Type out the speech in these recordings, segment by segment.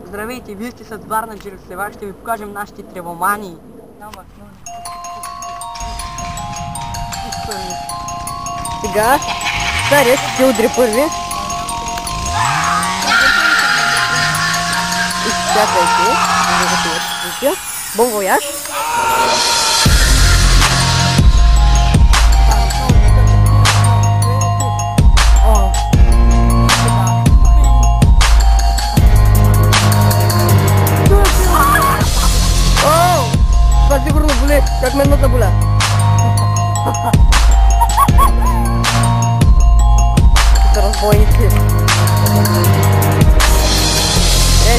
Здравейте, вие сте с Варна Джереслева, ще ви покажем нашите тревомании. Сега, Старец ще удри първи. Изчакайте, Бон вояж. Това сигурно боли, как мен нота боля. Са разбойници.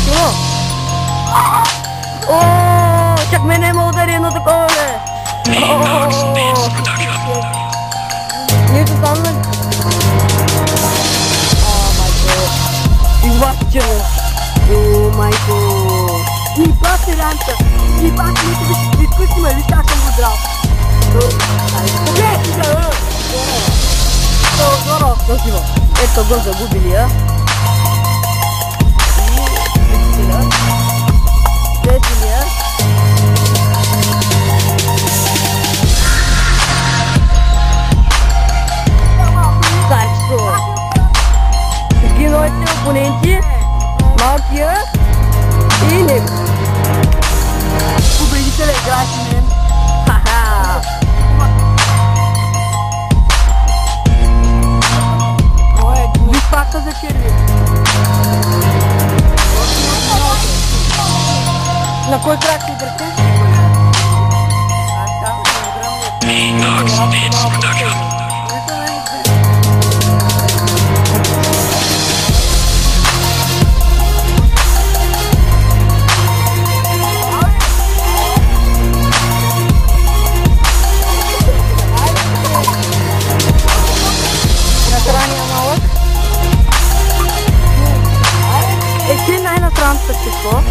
Сигурно. Чак мене има удари едно такова, бе. Нищо там, бе. Майко. Избавте червен. Майко. И пати ранта, и пати виж ме, виж как съм го здрав. Здорово, красиво. Ето го загубили, а? Следили, а? Старчето. Киноите опоненти, малкия и него. Победителя играе с мен. Ха-ха! Виж факта за черви. На кой крак си дърте? Насран същество.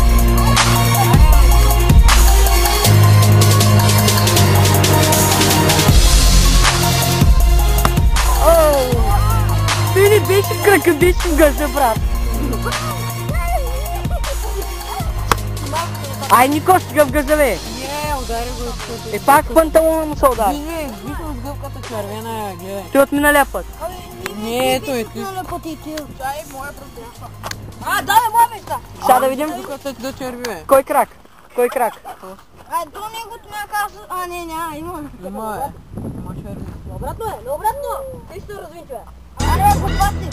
Ти не беше кракадичен гъза, брат. Ай, Нико, сега в гъза, бе. Не, удари го. Пак панталона му се удари. Не, виждам с гъвката червена, гледай. Ти от миналия път. Не, ето е ти. Чай, моя просто. Да, моя места. Сега да видим. Гъвката ти да черви, бе. Кой крак? Кой крак? То негото ме казва... Не, няма, има. Има, бе. Има черви. Обратно е, обратно. Ти ще развинчва. Аре, глупаци.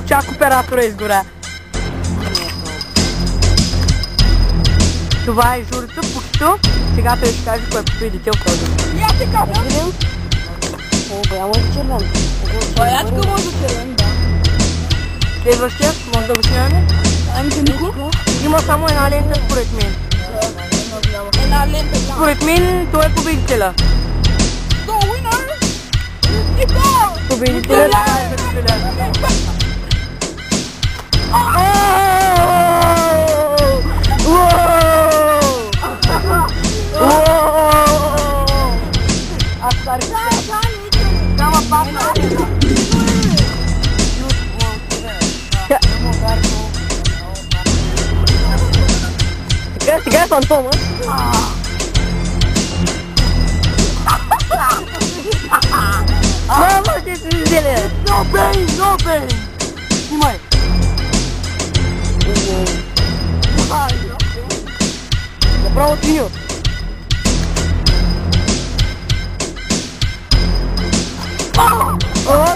Чак оператора изгоря. Това е журито, почто. Сега той ще каже кой е победител в този. Я ти казвам. Видим? Голямо е червен. Парячка може червен, да. Следващия, може да го снимаме? Има само една лента според мен. Една лента. Според мен той е победителя. The winner is Нико! Победителя е победителя. Сега е фантома. Мама, ще се изделя. No pain, no pain. Снимай. Направо синьо.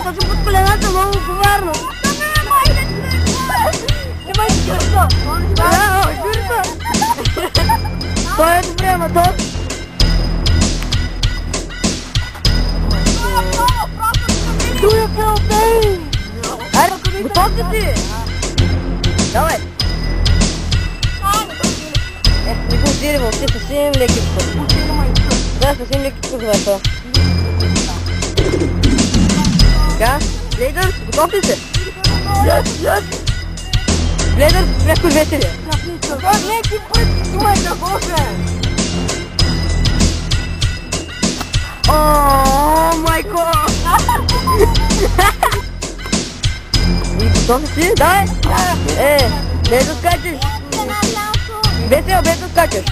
Точно под колената, много коварно. Имай журито. Журито. Той е добре, ама то. Дуя пълтей. Айде, готов ли си? Давай. Не го усили въобще, съвсем леки път. Да, съвсем леки път, бе, то. Така, Блейдър, готов ли си? Блейдър, пряко весели. Леки път, имай да боже. О, майко! Готов ли си? Давай! Без да скачаш! Без да скачаш!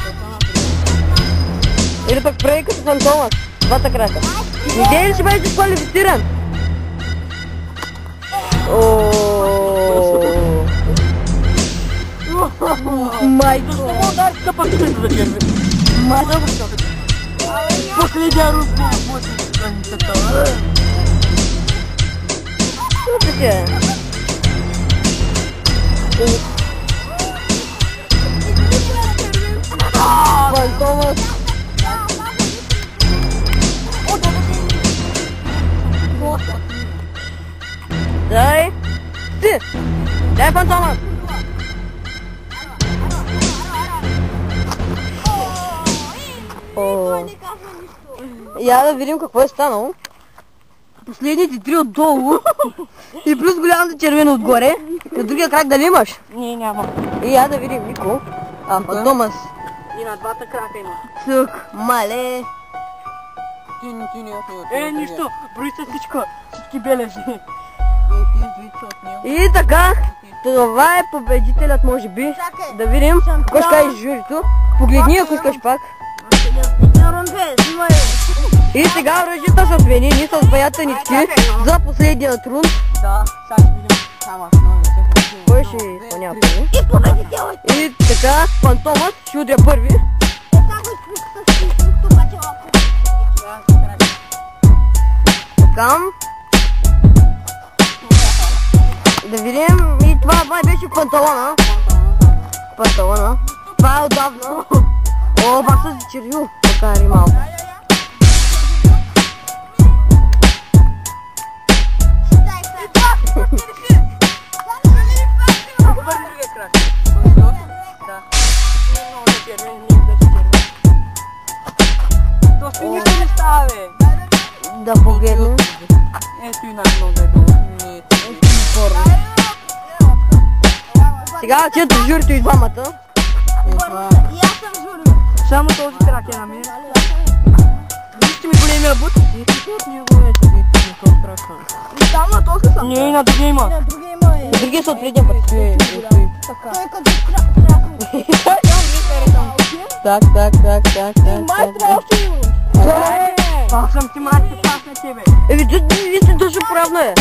Или пък прави като фантомът. Двата крака. Идея ли ще бъдеш дисквалифициран? Майко! Дай стъпа се да черви. Майко! Последния рук по страницата. Що ти е? Фантомът! Дай! Ти! Дай фантомът! Я да видим какво е станало. Последните три отдолу и плюс голямата червена отгоре. На другия крак дали имаш? Не, няма. И я да видим, Нико. Фантомас. И на двата крака има. Цък, мале. Ти не Нищо. Брои се всички белези. И така, това е победителят, може би. Да видим, кой ще каже журито. Погледни, ако искаш пак. И сега оръжията са сменени с баятанички за последният рунд. Да, сега ще видим. Кой ще изпълнява първи? И така, фантомът ще удря първи. Така. Да видим, и това май беше панталона. Панталона. Това е отдавна. О, пак се зачервил. Покари малко. Да погледнем. Ето и най-много да е долу. Сега чето журито и двамата. Само този крак е на мен. Вижте ми големия бут. Там на този съм. Не, на другия има. На другия са от предния път. Так. Пак съм ти мати, пак на тебе. Вие сте точно правно е.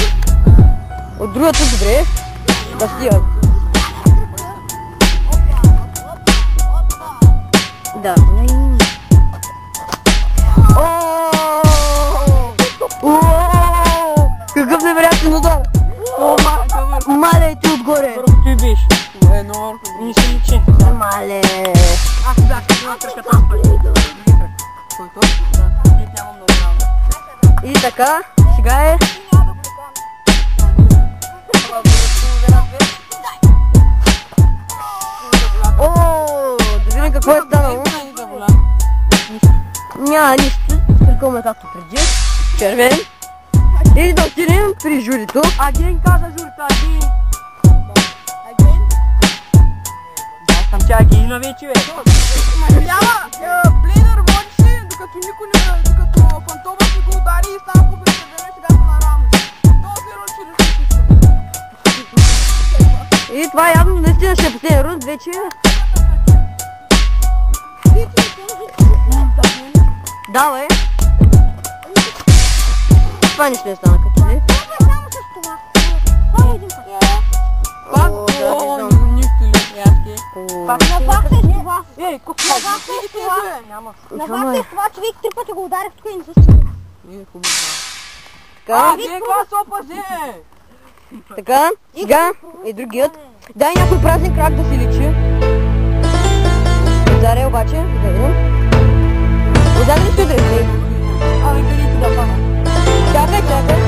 От другата добре. Да стига. Да. Какъв невероятен удар! Мале, ти отгоре! Ти биш. Едно Не се личи. Мале! Аз бях на краката. който? Нямам много работа. И така, сега е... Да видим какво е станало. Няма нищо, приколме както преди. Червен. И да отидем при журито. Аген каза журито, аген. Аз съм тя агена вече, бе. Блейдър водеше, докато фантомът си го удари и стана победител, сега са наравно. Този рунд ще И това явно наистина ще е последния рунд вече. Давай. Това нищо не стана като ли. Пак, нищо ли, яски. Пак ей, колко няма. На факта е това, човек три пъти го ударих тук и не се стига. Така, Каква сопа зе? така, сега и другият. Дай някой празен крак да си личи. Ударя обаче, да видим. Ударя ли ще удреш? Абе, къде ти да пана? Чакай.